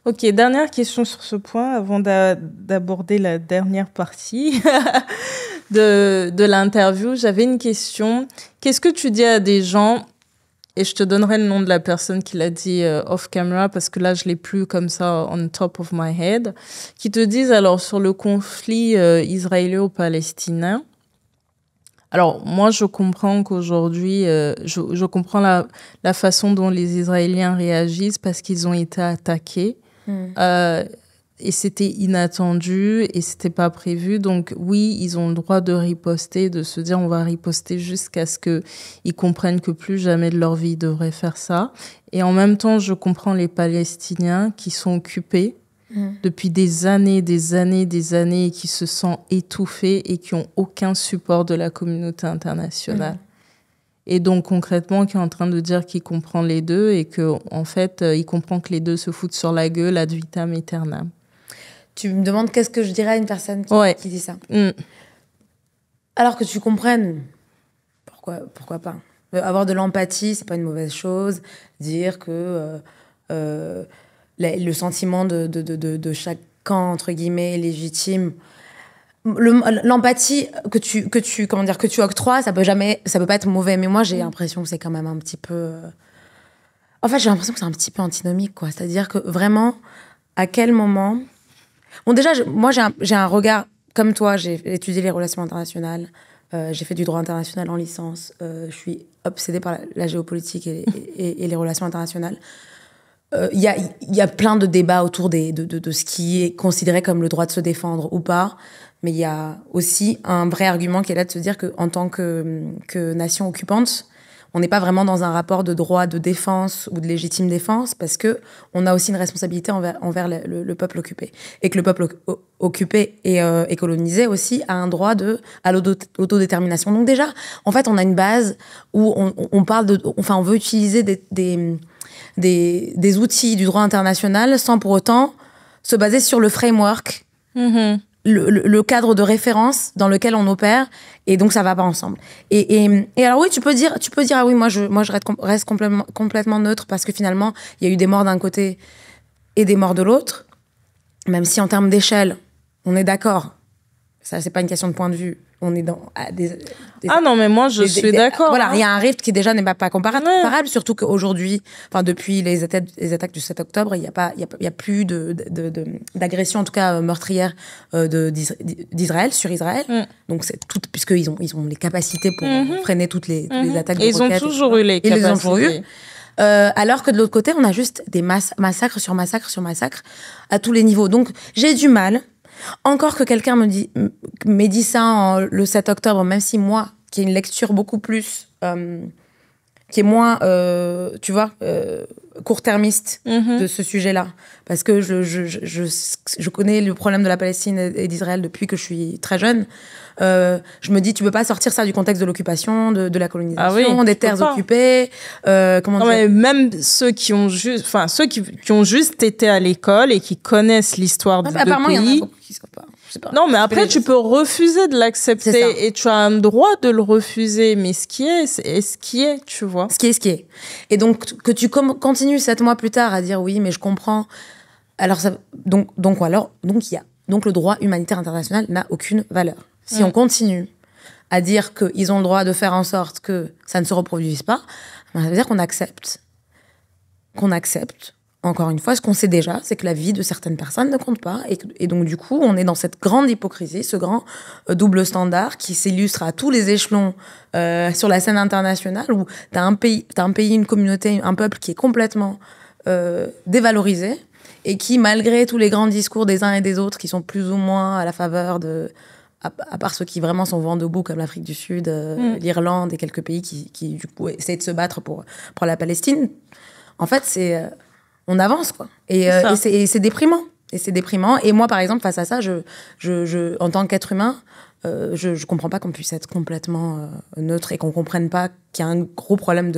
Ok, dernière question sur ce point avant d'aborder la dernière partie de l'interview. J'avais une question. Qu'est-ce que tu dis à des gens, et je te donnerai le nom de la personne qui l'a dit off camera parce que là, je l'ai plus comme ça on top of my head, qui te disent alors sur le conflit israélo-palestinien. Alors, moi, je comprends qu'aujourd'hui, je comprends la façon dont les Israéliens réagissent parce qu'ils ont été attaqués. Euh, et c'était inattendu et c'était pas prévu. Donc, oui, ils ont le droit de riposter, de se dire on va riposter jusqu'à ce qu'ils comprennent que plus jamais de leur vie ils devraient faire ça. Et en même temps, je comprends les Palestiniens qui sont occupés depuis des années, et qui se sentent étouffés et qui ont aucun support de la communauté internationale. Et donc, concrètement, qui est en train de dire qu'il comprend les deux et que, en fait, il comprend que les deux se foutent sur la gueule ad vitam aeternam. Tu me demandes qu'est-ce que je dirais à une personne qui dit ça. Alors que tu comprennes, pourquoi pas. Avoir de l'empathie, c'est pas une mauvaise chose. Dire que le sentiment de chaque camp, entre guillemets, est légitime. L'empathie que tu octroies, ça peut pas être mauvais. Mais moi, j'ai l'impression que c'est quand même un petit peu... En fait, j'ai l'impression que c'est un petit peu antinomique, quoi. C'est-à-dire que vraiment, à quel moment... Bon, déjà, moi, j'ai un regard... Comme toi, j'ai étudié les relations internationales. J'ai fait du droit international en licence. Je suis obsédée par la géopolitique et les relations internationales. Il y a plein de débats autour de ce qui est considéré comme le droit de se défendre ou pas. Mais il y a aussi un vrai argument qui est là de se dire qu'en tant que nation occupante, on n'est pas vraiment dans un rapport de droit de défense ou de légitime défense parce qu'on a aussi une responsabilité envers le peuple occupé. Et que le peuple occupé et colonisé aussi a un droit à l'autodétermination. Donc déjà, en fait, on a une base où on parle on veut utiliser des outils du droit international sans pour autant se baser sur le framework, le cadre de référence dans lequel on opère, et donc ça va pas ensemble. Et alors oui, tu peux dire ah oui, moi je reste complètement neutre parce que finalement il y a eu des morts d'un côté et des morts de l'autre, même si en termes d'échelle on est d'accord. Ça, c'est pas une question de point de vue. On est dans non, mais moi, je suis d'accord. Voilà, il y a un rift qui déjà n'est pas comparable, surtout qu'aujourd'hui, depuis les attaques du 7 octobre, il y a plus d'agression, en tout cas meurtrière, d'Israël sur Israël. Donc, c'est tout, puisqu'ils ont les capacités pour freiner toutes les attaques de roquettes. Ils ont toujours eu les capacités. Ils les ont toujours eu. Alors que de l'autre côté, on a juste des massacres sur massacres sur massacres à tous les niveaux. Donc, j'ai du mal. Encore que quelqu'un m'ait dit ça le 7 octobre, même si moi, qui ai une lecture beaucoup plus... qui est moins, tu vois, court-termiste de ce sujet-là. Parce que je connais le problème de la Palestine et d'Israël depuis que je suis très jeune. Je me dis, tu peux pas sortir ça du contexte de l'occupation, de la colonisation, des terres occupées. Mais même ceux qui ont juste été à l'école et qui connaissent l'histoire du pays. Apparemment, il y en a beaucoup qui ne savent pas. Non, mais après, tu peux refuser de l'accepter et tu as un droit de le refuser. Mais ce qui est, tu vois. Ce qui est. Et donc, que tu continues 7 mois plus tard à dire oui, mais je comprends. Alors, donc le droit humanitaire international n'a aucune valeur. Si on continue à dire qu'ils ont le droit de faire en sorte que ça ne se reproduise pas, ça veut dire qu'on accepte, encore une fois, ce qu'on sait déjà, c'est que la vie de certaines personnes ne compte pas. Et donc, du coup, on est dans cette grande hypocrisie, ce grand double standard qui s'illustre à tous les échelons sur la scène internationale, où t'as un pays, une communauté, un peuple qui est complètement dévalorisé et qui, malgré tous les grands discours des uns et des autres, qui sont plus ou moins à la faveur à part ceux qui vraiment sont vent debout, comme l'Afrique du Sud, l'Irlande et quelques pays qui du coup, essaient de se battre pour la Palestine, en fait, on avance, quoi. Et c'est déprimant. Et moi, par exemple, face à ça, en tant qu'être humain, je comprends pas qu'on puisse être complètement neutre et qu'on comprenne pas qu'il y a un gros problème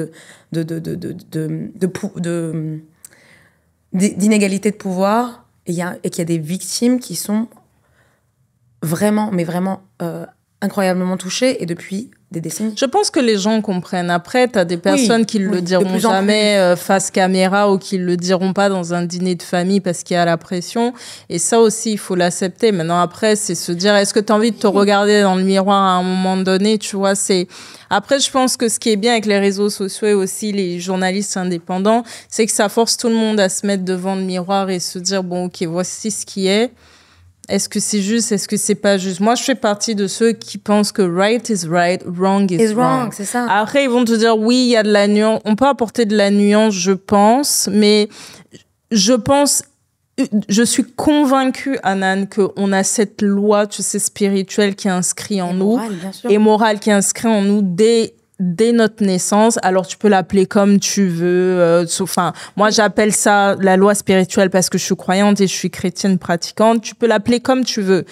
d'inégalité de pouvoir et qu'il y a des victimes qui sont vraiment, mais vraiment incroyablement touchée et depuis des décennies. Je pense que les gens comprennent. Après, tu as des personnes qui le diront plus en jamais face caméra ou qui le diront pas dans un dîner de famille parce qu'il y a la pression. Et ça aussi, il faut l'accepter. Maintenant, après, c'est se dire, est-ce que tu as envie de te regarder dans le miroir à un moment donné, tu vois, c'est... Après, je pense que ce qui est bien avec les réseaux sociaux et aussi les journalistes indépendants, c'est que ça force tout le monde à se mettre devant le miroir et se dire, bon, ok, voici ce qui est. Est-ce que c'est juste, est-ce que c'est pas juste? Moi, je fais partie de ceux qui pensent que right is right, wrong is wrong. C'est ça. Après, ils vont te dire, oui, il y a de la nuance. On peut apporter de la nuance, je pense, mais je suis convaincue, Anan, qu'on a cette loi, tu sais, spirituelle qui est inscrite en nous. Morale, bien sûr. Et morale qui est inscrite en nous dès notre naissance. Alors, tu peux l'appeler comme tu veux. Enfin, moi, j'appelle ça la loi spirituelle parce que je suis croyante et je suis chrétienne pratiquante. Tu peux l'appeler comme tu veux.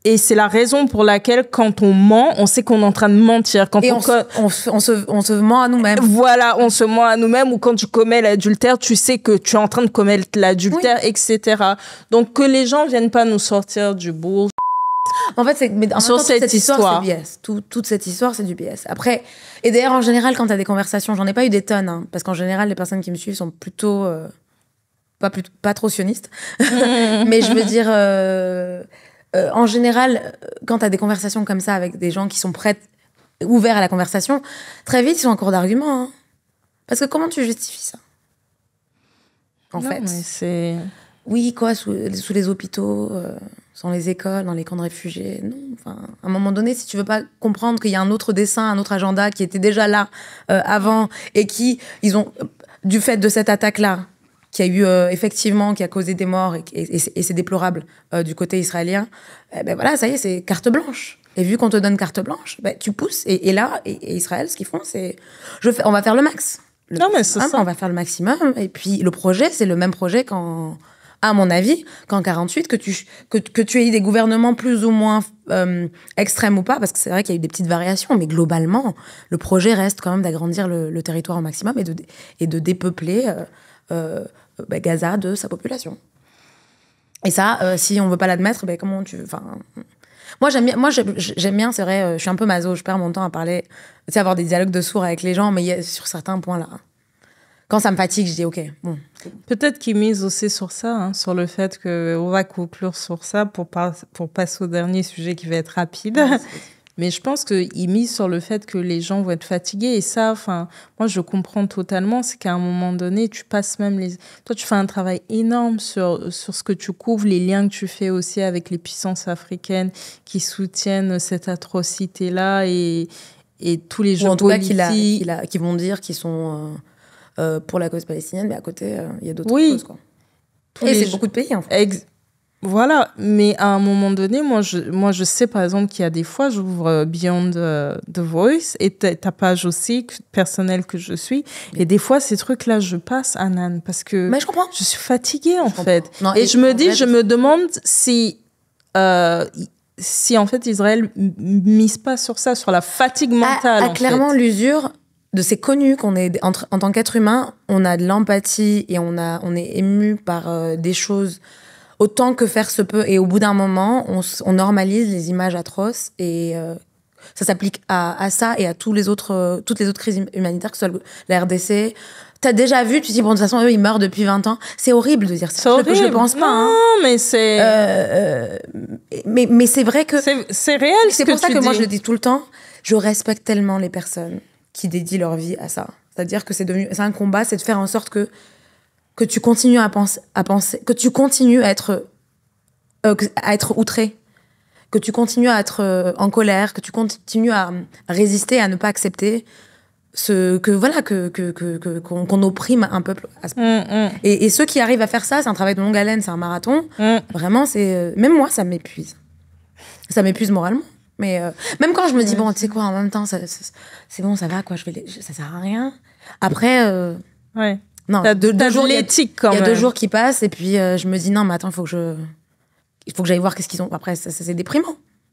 Et c'est la raison pour laquelle, quand on ment, on sait qu'on est en train de mentir. Quand et on se ment à nous-mêmes. Voilà, on se ment à nous-mêmes. Ou quand tu commets l'adultère, tu sais que tu es en train de commettre l'adultère, etc. Donc, que les gens viennent pas nous sortir du bourg. En fait, sur cette histoire, c'est BS. Toute cette histoire, c'est du BS. Après, et d'ailleurs, en général, quand tu as des conversations, j'en ai pas eu des tonnes, hein, parce qu'en général, les personnes qui me suivent sont plutôt pas trop sionistes. Mais je veux dire, en général, quand tu as des conversations comme ça avec des gens qui sont ouverts à la conversation, très vite, ils sont en cours d'argument. Hein. Parce que comment tu justifies ça? En fait. Mais c'est... Oui, quoi, sous les hôpitaux, dans les écoles, dans les camps de réfugiés. Non, enfin, à un moment donné, si tu veux pas comprendre qu'il y a un autre dessin, un autre agenda qui était déjà là avant et ils ont, du fait de cette attaque-là, qui a eu effectivement, qui a causé des morts et c'est déplorable du côté israélien, ben voilà, ça y est, c'est carte blanche. Et vu qu'on te donne carte blanche, ben, tu pousses. Et là, et Israël, ce qu'ils font, c'est... on va faire le max. Mais c'est ça. On va faire le maximum. Et puis, le projet, c'est le même projet à mon avis, qu'en 48, que tu aies eu des gouvernements plus ou moins extrêmes ou pas, parce que c'est vrai qu'il y a eu des petites variations, mais globalement, le projet reste quand même d'agrandir le territoire au maximum et de dépeupler Gaza de sa population. Et ça, si on veut pas l'admettre, comment tu... Enfin, moi, j'aime bien, c'est vrai, je suis un peu maso, je perds mon temps à parler, tu sais, avoir des dialogues de sourds avec les gens, mais sur certains points là. Quand ça me fatigue, je dis OK, bon. Peut-être qu'ils misent aussi sur ça, hein, sur le fait qu'on va conclure sur ça pour passer au dernier sujet qui va être rapide. Ouais, mais je pense qu'ils misent sur le fait que les gens vont être fatigués. Et ça, enfin, moi, je comprends totalement. C'est qu'à un moment donné, tu passes même Toi, tu fais un travail énorme sur ce que tu couvres, les liens que tu fais aussi avec les puissances africaines qui soutiennent cette atrocité-là et tous les jeux politiques. Ou en tout cas, qui vont dire qu'ils sont... pour la cause palestinienne, mais à côté, il y a d'autres causes. Quoi. Et c'est beaucoup de pays, en fait. Voilà, mais à un moment donné, moi, je sais, par exemple, qu'il y a des fois, j'ouvre Beyond the Voice et ta page aussi, personnelle que je suis, et des fois, ces trucs-là, je passe, Anan, parce que mais je comprends. Je suis fatiguée, en fait. Non, et je me demande si en fait, Israël mise pas sur ça, sur la fatigue mentale, clairement, l'usure... C'est connu qu'on est, en tant qu'être humain, on a de l'empathie et on est ému par des choses autant que faire se peut. Et au bout d'un moment, on normalise les images atroces et ça s'applique à ça et à toutes les autres crises humanitaires, que ce soit la RDC. T'as déjà vu, tu te dis, bon, de toute façon, eux, ils meurent depuis 20 ans. C'est horrible de dire ça. Je le pense pas. Non, mais c'est... mais c'est vrai que... C'est réel, c'est pour ça que moi, je le dis tout le temps. Je respecte tellement les personnes qui dédient leur vie à ça. C'est-à-dire que c'est un combat, c'est de faire en sorte que tu continues à penser, que tu continues à être outré, que tu continues à être en colère, que tu continues à résister, à ne pas accepter qu'on opprime un peuple à ce point. Et ceux qui arrivent à faire ça, c'est un travail de longue haleine, c'est un marathon. Vraiment, même moi, ça m'épuise. Ça m'épuise moralement. Mais même quand je me dis, bon, tu sais quoi, en même temps, c'est bon, ça va, quoi, ça sert à rien. Après, non, t'as deux jours, l'éthique quand même. Il y a 2 jours qui passent, et puis je me dis, non, mais attends, il faut que j'aille voir qu'est-ce qu'ils ont. Après, c'est déprimant.